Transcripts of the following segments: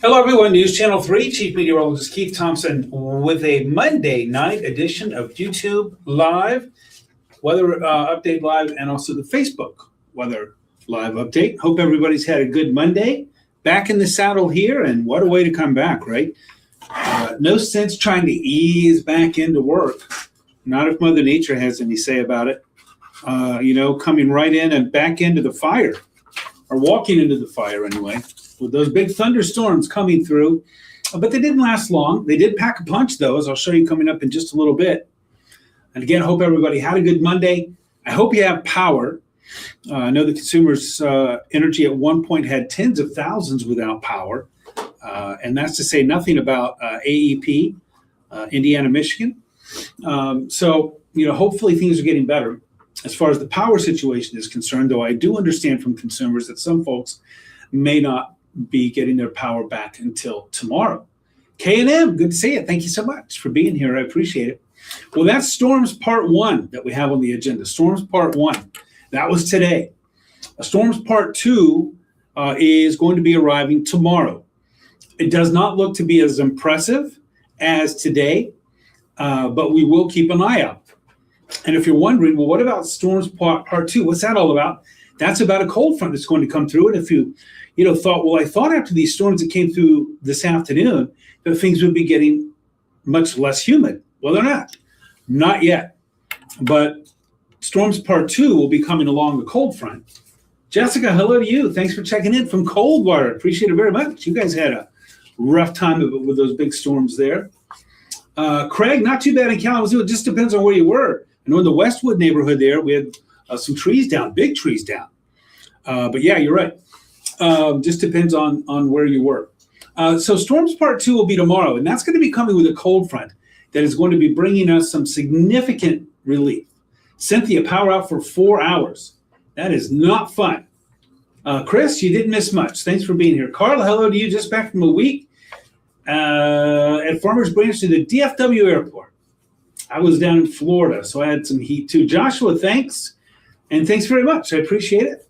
Hello, everyone. News Channel 3, Chief Meteorologist Keith Thompson with a Monday night edition of YouTube Live, Weather Update Live, and also the Facebook Weather Live Update. Hope everybody's had a good Monday. Back in the saddle here, and what a way to come back, right? No sense trying to ease back into work. Not if Mother Nature has any say about it. Coming right in and back into the fire, or walking into the fire anyway, with those big thunderstorms coming through. But they didn't last long. They did pack a punch, though, as I'll show you coming up in just a little bit. And again, hope everybody had a good Monday. I hope you have power. I know the Consumers Energy at one point had tens of thousands without power. And that's to say nothing about AEP, Indiana, Michigan. Hopefully things are getting better as far as the power situation is concerned, though I do understand from consumers that some folks may not be getting their power back until tomorrow. K&M, good to see you. Thank you so much for being here. I appreciate it. Well, that's Storms Part 1 that we have on the agenda. Storms Part 1. That was today. Storms Part 2 is going to be arriving tomorrow. It does not look to be as impressive as today, but we will keep an eye out. And if you're wondering, well, what about Storms Part 2? What's that all about? That's about a cold front that's going to come through. And if you thought, well, I thought after these storms that came through this afternoon that things would be getting much less humid. Well, they're not. Not yet. But Storms Part 2 will be coming along the cold front. Jessica, hello to you. Thanks for checking in from Coldwater. Appreciate it very much. You guys had a rough time of it with those big storms there. Craig, not too bad in Kalamazoo. It just depends on where you were. I know in the Westwood neighborhood there, we had some trees down, big trees down. But yeah, you're right. Just depends on where you were. So Storms Part 2 will be tomorrow, and that's going to be coming with a cold front that is going to be bringing us some significant relief. Cynthia, power out for 4 hours. That is not fun. Chris, you didn't miss much. Thanks for being here. Carla, hello to you. Just back from a week at Farmers Branch to the DFW airport. I was down in Florida, so I had some heat too. Joshua, thanks. And thanks very much. I appreciate it.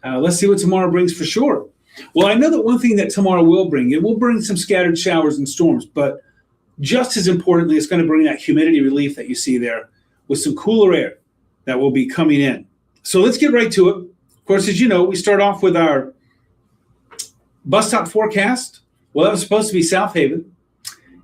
Let's see what tomorrow brings for sure. Well, I know that one thing that tomorrow will bring, it will bring some scattered showers and storms, but just as importantly, it's going to bring that humidity relief that you see there with some cooler air that will be coming in. So let's get right to it. Of course, as you know, we start off with our bus stop forecast. Well, that was supposed to be South Haven.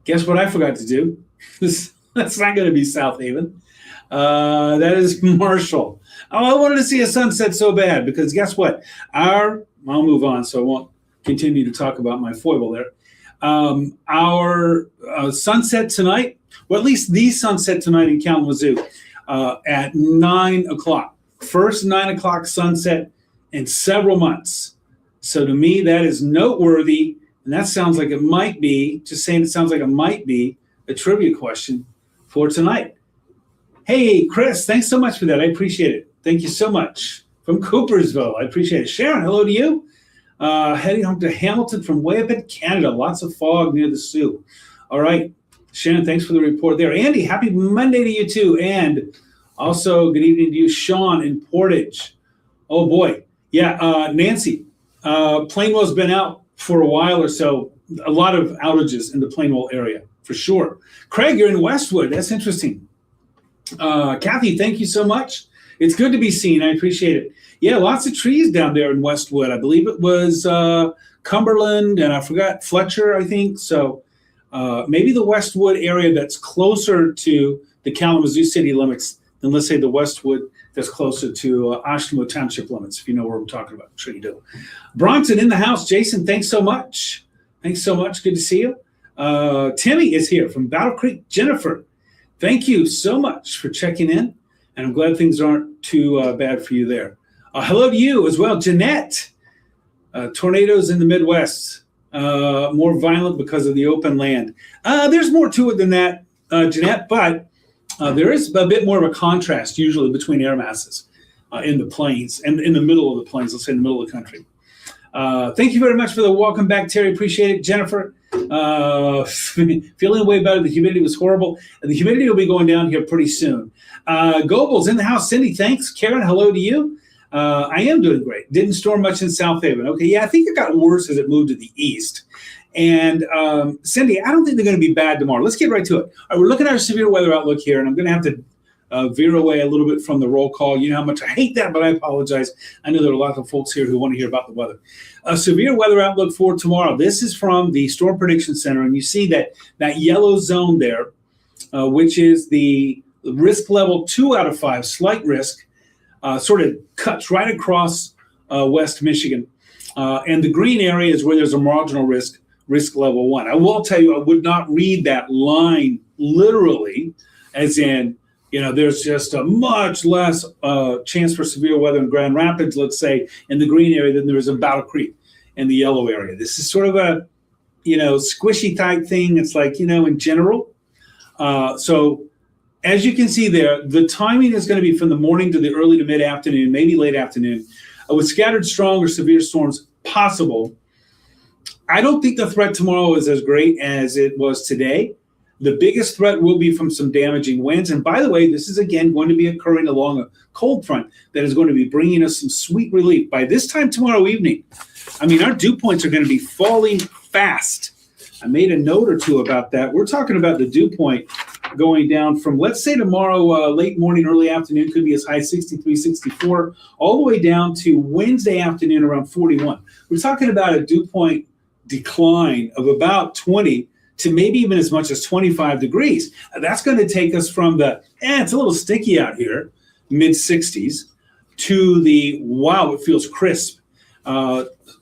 Guess what I forgot to do? That's not going to be South Haven. That is Marshall. Oh, I wanted to see a sunset so bad because guess what? I'll move on so I won't continue to talk about my foible there. Our sunset tonight, well, at least the sunset tonight in Kalamazoo at 9 o'clock. First 9 o'clock sunset in several months. So to me, that is noteworthy. And that sounds like it might be, just saying it sounds like it might be a trivia question for tonight. Hey, Chris, thanks so much for that. I appreciate it. Thank you so much. From Coopersville, I appreciate it. Sharon, hello to you. Heading home to Hamilton from way up in Canada. Lots of fog near the Sioux. All right. Sharon, thanks for the report there. Andy, happy Monday to you too. And also good evening to you, Sean in Portage. Oh boy. Yeah, Nancy, Plainwell's been out for a while or so. A lot of outages in the Plainwell area for sure. Craig, you're in Westwood. That's interesting. Kathy, thank you so much. It's good to be seen. I appreciate it. Yeah, lots of trees down there in Westwood. I believe it was Cumberland, and I forgot Fletcher, I think. So maybe the Westwood area that's closer to the Kalamazoo city limits than, let's say, the Westwood that's closer to Ashimo Township limits, if you know where I'm talking about. I'm sure you do. Bronson in the house. Jason, thanks so much. Thanks so much. Good to see you. Timmy is here from Battle Creek. Jennifer, thank you so much for checking in. And I'm glad things aren't too bad for you there. Hello to you as well, Jeanette. Tornadoes in the Midwest, more violent because of the open land. There's more to it than that, Jeanette, but there is a bit more of a contrast usually between air masses in the plains and in the middle of the plains, let's say in the middle of the country. Thank you very much for the welcome back, Terry. Appreciate it. Jennifer, feeling way better. The humidity was horrible. And the humidity will be going down here pretty soon. Goebel's in the house. Cindy, thanks. Karen, hello to you. I am doing great. Didn't storm much in South Haven. Okay, yeah, I think it got worse as it moved to the east. And Cindy, I don't think they're going to be bad tomorrow. Let's get right to it. All right, we're looking at our severe weather outlook here, and I'm going to have to veer away a little bit from the roll call. You know how much I hate that, but I apologize. I know there are a lot of folks here who want to hear about the weather. A severe weather outlook for tomorrow. This is from the Storm Prediction Center, and you see that yellow zone there, which is the risk level 2 out of 5, slight risk, sort of cuts right across West Michigan. And the green area is where there's a marginal risk level 1. I will tell you, I would not read that line literally, as in, there's just a much less chance for severe weather in Grand Rapids, let's say, in the green area than there is in Battle Creek in the yellow area. This is sort of a, squishy type thing. It's like, in general. So as you can see there, the timing is going to be from the morning to the early to mid-afternoon, maybe late afternoon, with scattered strong or severe storms possible. I don't think the threat tomorrow is as great as it was today. The biggest threat will be from some damaging winds. And by the way, this is again going to be occurring along a cold front that is going to be bringing us some sweet relief. By this time tomorrow evening, our dew points are going to be falling fast. I made a note or two about that. We're talking about the dew point going down from, let's say tomorrow, late morning, early afternoon, could be as high as 63, 64, all the way down to Wednesday afternoon around 41. We're talking about a dew point decline of about 20 to maybe even as much as 25 degrees. That's going to take us from the, it's a little sticky out here, mid-60s, to the, wow, it feels crisp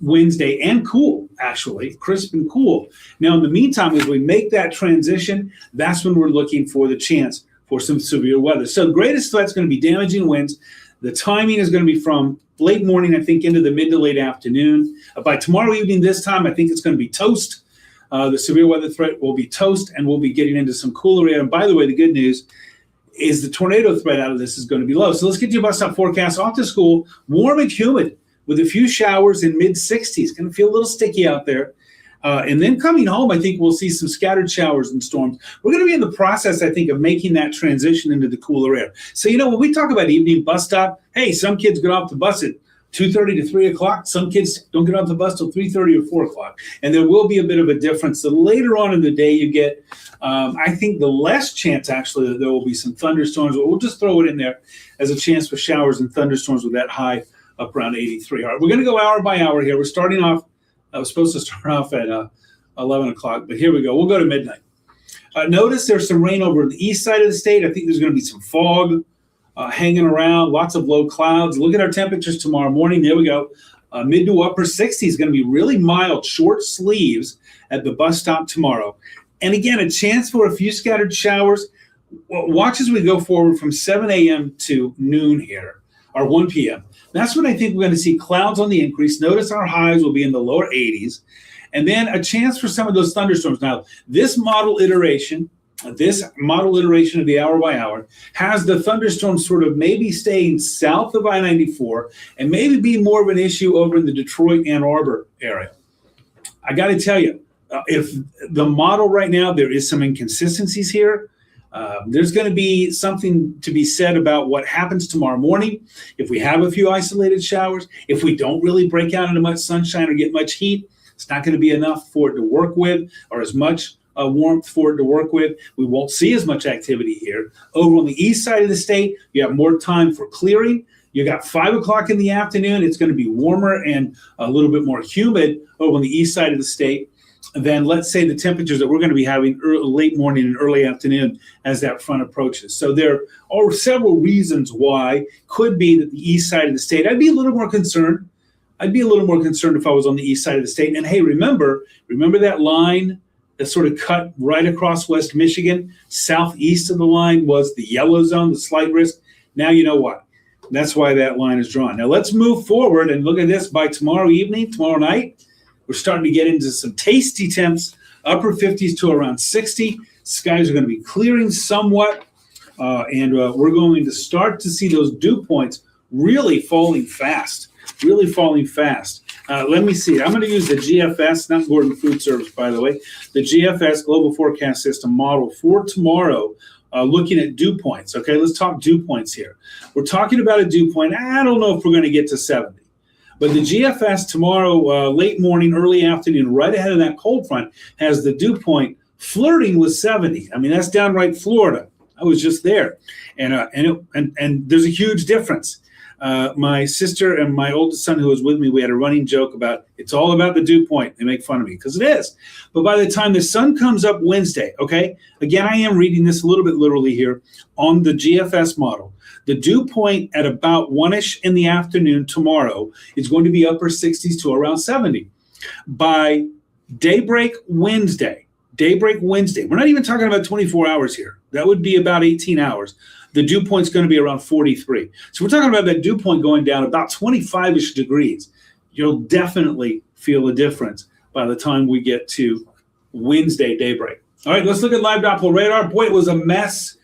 Wednesday, and cool, actually, crisp and cool. Now, in the meantime, as we make that transition, that's when we're looking for the chance for some severe weather. So the greatest threat is going to be damaging winds. The timing is going to be from late morning, I think, into the mid to late afternoon. By tomorrow evening this time, I think it's going to be toast. The severe weather threat will be toast, and we'll be getting into some cooler air. And by the way, the good news is the tornado threat out of this is going to be low. So let's get to your bus stop forecast. Off to school, warm and humid with a few showers in mid-60s. Going to feel a little sticky out there. And then coming home, I think we'll see some scattered showers and storms. We're going to be in the process, I think, of making that transition into the cooler air. So, when we talk about evening bus stop, hey, some kids get off the bus at 2:30 to 3 o'clock. Some kids don't get off the bus till 3:30 or 4 o'clock. And there will be a bit of a difference. The later on in the day you get, I think the less chance, actually, that there will be some thunderstorms. But we'll just throw it in there as a chance for showers and thunderstorms with that high up around 83. All right, we're going to go hour by hour here. We're starting off, I was supposed to start off at 11 o'clock, but here we go. We'll go to midnight. Notice there's some rain over the east side of the state. I think there's going to be some fog hanging around, lots of low clouds. Look at our temperatures tomorrow morning. There we go. Mid to upper 60s is going to be really mild, short sleeves at the bus stop tomorrow. And again, a chance for a few scattered showers. Watch as we go forward from 7 a.m. to noon here, or 1 p.m. That's when I think we're going to see clouds on the increase. Notice our highs will be in the lower 80s. And then a chance for some of those thunderstorms. Now, this model iteration of the hour by hour has the thunderstorms sort of maybe staying south of I-94 and maybe be more of an issue over in the Detroit, Ann Arbor area. I got to tell you, if the model right now, there is some inconsistencies here. There's going to be something to be said about what happens tomorrow morning. If we have a few isolated showers, if we don't really break out into much sunshine or get much heat, it's not going to be enough for it to work with, or as much warmth for it to work with. We won't see as much activity here. Over on the east side of the state, you have more time for clearing. You got 5 o'clock in the afternoon. It's going to be warmer and a little bit more humid over on the east side of the state than, let's say, the temperatures that we're going to be having late morning and early afternoon as that front approaches. So there are several reasons why. Could be that the east side of the state, I'd be a little more concerned. I'd be a little more concerned if I was on the east side of the state. And hey, remember that line that sort of cut right across West Michigan? Southeast of the line was the yellow zone, the slight risk. Now you know what? That's why that line is drawn. Now let's move forward and look at this. By tomorrow evening, tomorrow night, we're starting to get into some tasty temps, upper 50s to around 60. Skies are going to be clearing somewhat, and we're going to start to see those dew points really falling fast. Let me see. I'm going to use the GFS, not Gordon Food Service, by the way, the GFS Global Forecast System model for tomorrow, looking at dew points. Okay, let's talk dew points here. We're talking about a dew point. I don't know if we're going to get to 70. But the GFS tomorrow, late morning, early afternoon, right ahead of that cold front, has the dew point flirting with 70. I mean, that's downright Florida. I was just there, and there's a huge difference. My sister and my oldest son, who was with me, we had a running joke about it's all about the dew point. They make fun of me because it is. But by the time the sun comes up Wednesday, okay, again, I am reading this a little bit literally here on the GFS model. The dew point at about 1-ish in the afternoon tomorrow is going to be upper 60s to around 70. By daybreak Wednesday, we're not even talking about 24 hours here. That would be about 18 hours. The dew point's going to be around 43. So we're talking about that dew point going down about 25-ish degrees. You'll definitely feel a difference by the time we get to Wednesday daybreak. All right, let's look at live Doppler radar. Boy, it was a mess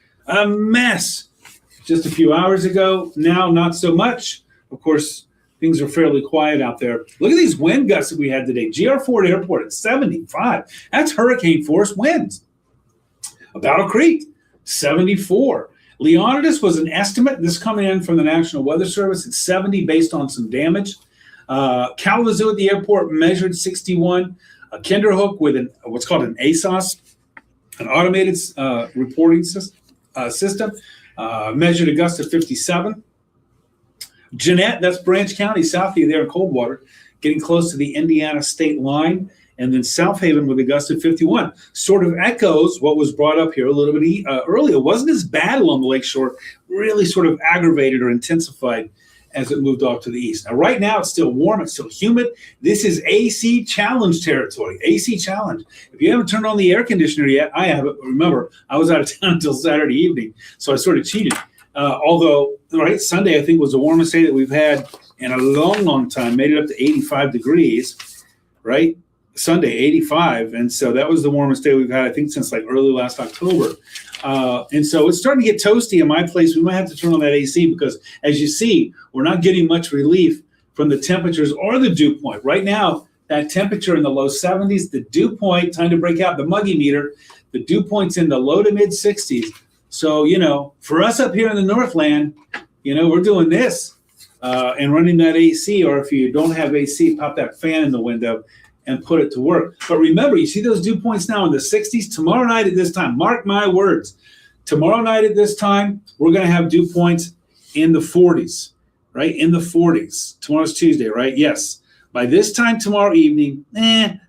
just a few hours ago. Now, not so much. Of course, things are fairly quiet out there. Look at these wind gusts that we had today. GR Ford Airport at 75. That's hurricane force winds. Battle Creek, 74. Leonidas was an estimate. This coming in from the National Weather Service at 70 based on some damage. Kalamazoo at the airport measured 61. Kinderhook with what's called an ASOS, an automated reporting system, measured a gust of 57. Jeanette, that's Branch County, south of you there in Coldwater, getting close to the Indiana state line. And then South Haven with a gust of 51. Sort of echoes what was brought up here a little bit earlier. It wasn't as bad along the lakeshore, really sort of aggravated or intensified as it moved off to the east. Now, right now, it's still warm. It's still humid. This is AC challenge territory, AC challenge. If you haven't turned on the air conditioner yet, I haven't. Remember, I was out of town until Saturday evening, so I sort of cheated. Although, right, Sunday, I think, was the warmest day that we've had in a long, long time. Made it up to 85 degrees, right? Sunday, 85. And so that was the warmest day we've had, I think, since like early last October. And so it's starting to get toasty in my place. We might have to turn on that AC because, as you see, we're not getting much relief from the temperatures or the dew point. Right now, that temperature in the low 70s, the dew point, time to break out the muggy meter, the dew point's in the low to mid 60s. So, for us up here in the Northland, we're doing this and running that AC, or if you don't have AC, pop that fan in the window and put it to work. But remember, you see those dew points now in the 60s? Tomorrow night at this time, mark my words, tomorrow night at this time, we're going to have dew points in the 40s, right? In the 40s. Tomorrow's Tuesday, right? Yes. By this time tomorrow evening,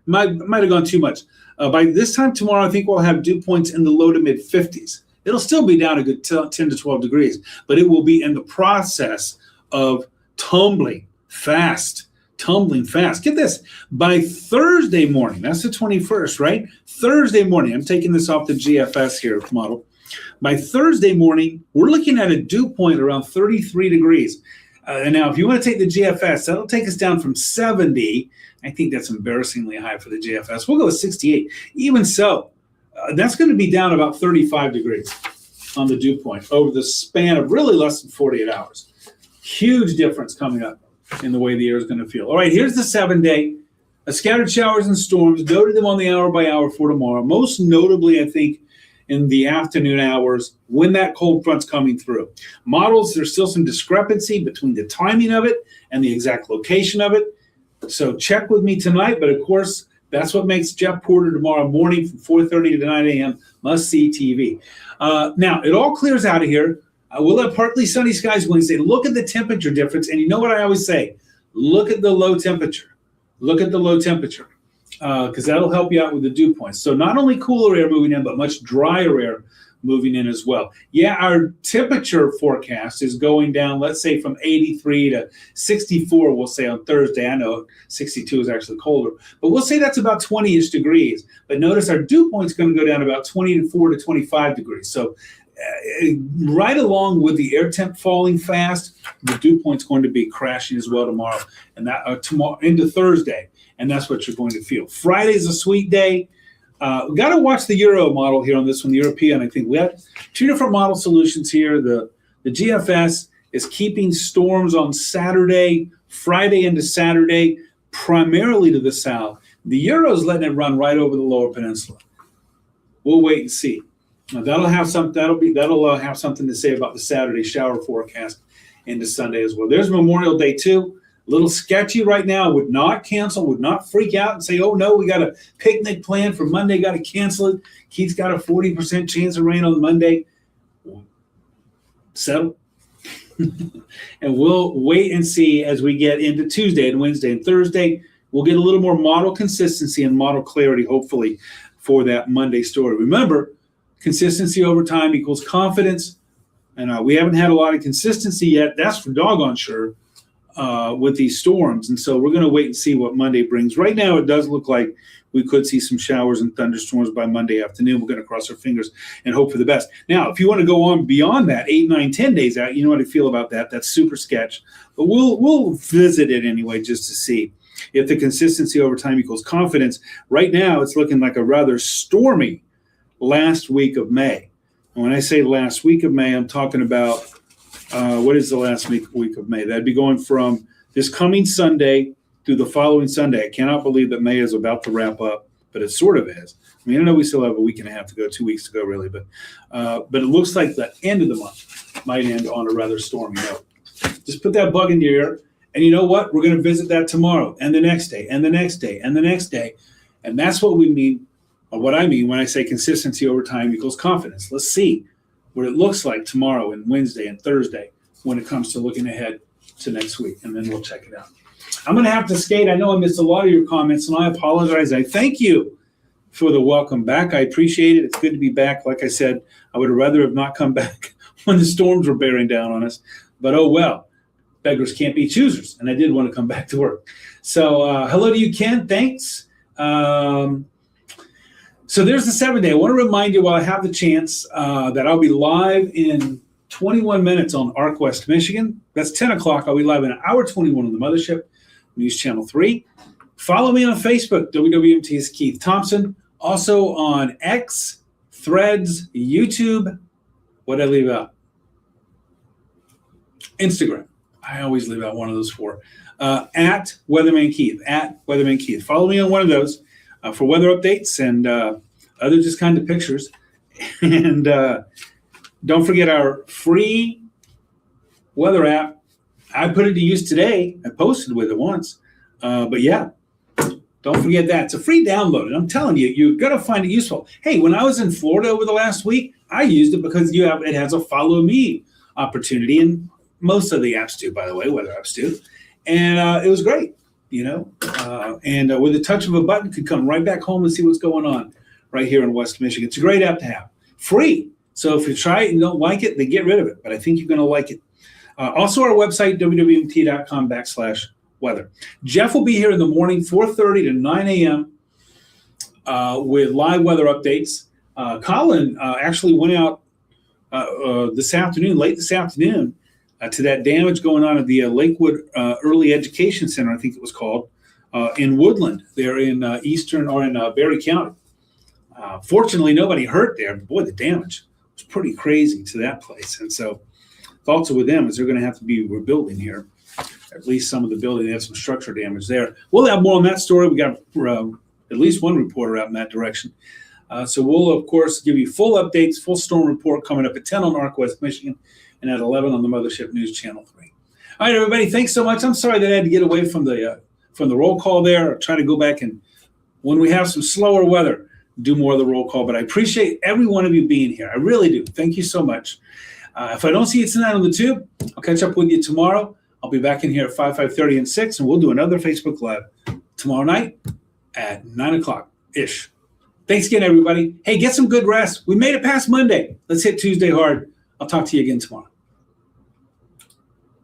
might have gone too much. By this time tomorrow, I think we'll have dew points in the low to mid 50s. It'll still be down a good 10 to 12 degrees, but it will be in the process of tumbling fast. Get this, by Thursday morning, that's the 21st, right? Thursday morning, I'm taking this off the GFS here model. By Thursday morning, we're looking at a dew point around 33 degrees. And now, if you want to take the GFS, that'll take us down from 70. I think that's embarrassingly high for the GFS. We'll go with 68. Even so, that's going to be down about 35 degrees on the dew point over the span of really less than 48 hours. Huge difference coming up in the way the air is going to feel. All right, here's the 7-day. Scattered showers and storms, noted them on the hour by hour for tomorrow. Most notably, I think, in the afternoon hours when that cold front's coming through. Models, there's still some discrepancy between the timing of it and the exact location of it. So check with me tonight, but of course, that's what makes Jeff Porter tomorrow morning from 4:30 to 9 a.m. must-see TV. Now, it all clears out of here. We'll have partly sunny skies Wednesday. Look at the temperature difference. And you know what I always say? Look at the low temperature. Because that'll help you out with the dew points. So not only cooler air moving in, but much drier air moving in as well. Yeah, our temperature forecast is going down, let's say from 83 to 64, we'll say on Thursday. I know 62 is actually colder, but we'll say that's about 20-ish degrees. But notice our dew point's going to go down about 24 to 25 degrees. So right along with the air temp falling fast, the dew point's going to be crashing as well tomorrow and that tomorrow into Thursday. And that's what you're going to feel. Friday's a sweet day. We got to watch the Euro model here on this one, the European. I think we have two different model solutions here. The GFS is keeping storms on Saturday, Friday into Saturday, primarily to the south. The Euro is letting it run right over the Lower Peninsula. We'll wait and see. Now, that'll have something to say about the Saturday shower forecast into Sunday as well. There's Memorial Day too. little sketchy right now. Would not cancel, would not freak out and say, oh no, we got a picnic planned for Monday, got to cancel it. Keith's got a 40% chance of rain on Monday. Settle. And we'll wait and see as we get into Tuesday and Wednesday and Thursday. We'll get a little more model consistency and model clarity, hopefully, for that Monday story. Remember, consistency over time equals confidence. And we haven't had a lot of consistency yet. That's for doggone sure with these storms. And so we're going to wait and see what Monday brings. Right now, it does look like we could see some showers and thunderstorms by Monday afternoon. We're going to cross our fingers and hope for the best. Now, if you want to go on beyond that, 8, 9, 10 days out, you know what I feel about that. That's super sketch. But we'll visit it anyway just to see if the consistency over time equals confidence. Right now, it's looking like a rather stormy last week of May. And when I say last week of May, I'm talking about what is the last week of May? That'd be going from this coming Sunday through the following Sunday. I cannot believe that May is about to wrap up, but it sort of is. I mean, I know we still have a week and a half to go, 2 weeks to go, really, but it looks like the end of the month might end on a rather stormy note. Just put that bug in your ear, and you know what? We're going to visit that tomorrow, and the next day, and the next day, and the next day, and that's what we mean, or what I mean when I say consistency over time equals confidence. Let's see what it looks like tomorrow and Wednesday and Thursday when it comes to looking ahead to next week, and then we'll check it out. I'm going to have to skate. I know I missed a lot of your comments, and I apologize. I thank you for the welcome back. I appreciate it. It's good to be back. Like I said, I would have rather have not come back when the storms were bearing down on us, but oh well. Beggars can't be choosers, and I did want to come back to work. So hello to you, Ken. Thanks. So there's the 7th day. I want to remind you while I have the chance that I'll be live in 21 minutes on ARC West Michigan. That's 10 o'clock. I'll be live in hour 21 on the Mothership, News Channel 3. Follow me on Facebook, WWMT's Keith Thompson. Also on X, Threads, YouTube. What did I leave out? Instagram. I always leave out one of those 4. At Weatherman Keith. At Weatherman Keith. Follow me on one of those for weather updates and other just kind of pictures. And don't forget our free weather app. I put it to use today. I posted with it once. But yeah, don't forget that. It's a free download. And I'm telling you, you're going to find it useful. Hey, when I was in Florida over the last week, I used it because it has a follow me opportunity. And most of the apps do, by the way, weather apps do. And it was great, you know. And with the touch of a button, could come right back home and see what's going on right here in West Michigan. It's a great app to have. Free. So if you try it and don't like it, then get rid of it. But I think you're going to like it. Also, our website, wwmt.com/weather. Jeff will be here in the morning, 4:30 to 9 a.m. With live weather updates. Colin actually went out late this afternoon, to that damage going on at the Lakewood Early Education Center, I think it was called, in Woodland, there in Berry County. Fortunately, nobody hurt there. But boy, the damage was pretty crazy to that place. And so thoughts are with them is they're going to have to be rebuilding here. At least some of the building, they have some structure damage there. We'll have more on that story. We got at least one reporter out in that direction. So we'll, of course, give you full updates, full storm report coming up at 10 on ARC West Michigan and at 11 on the Mothership News Channel 3. All right, everybody, thanks so much. I'm sorry that I had to get away from the roll call there. I'll try to go back and when we have some slower weather, do more of the roll call. But I appreciate every one of you being here. I really do. Thank you so much. If I don't see you tonight on the tube, I'll catch up with you tomorrow. I'll be back in here at 5:30, and 6, and we'll do another Facebook Live tomorrow night at 9 o'clock-ish. Thanks again, everybody. Hey, get some good rest. We made it past Monday. Let's hit Tuesday hard. I'll talk to you again tomorrow.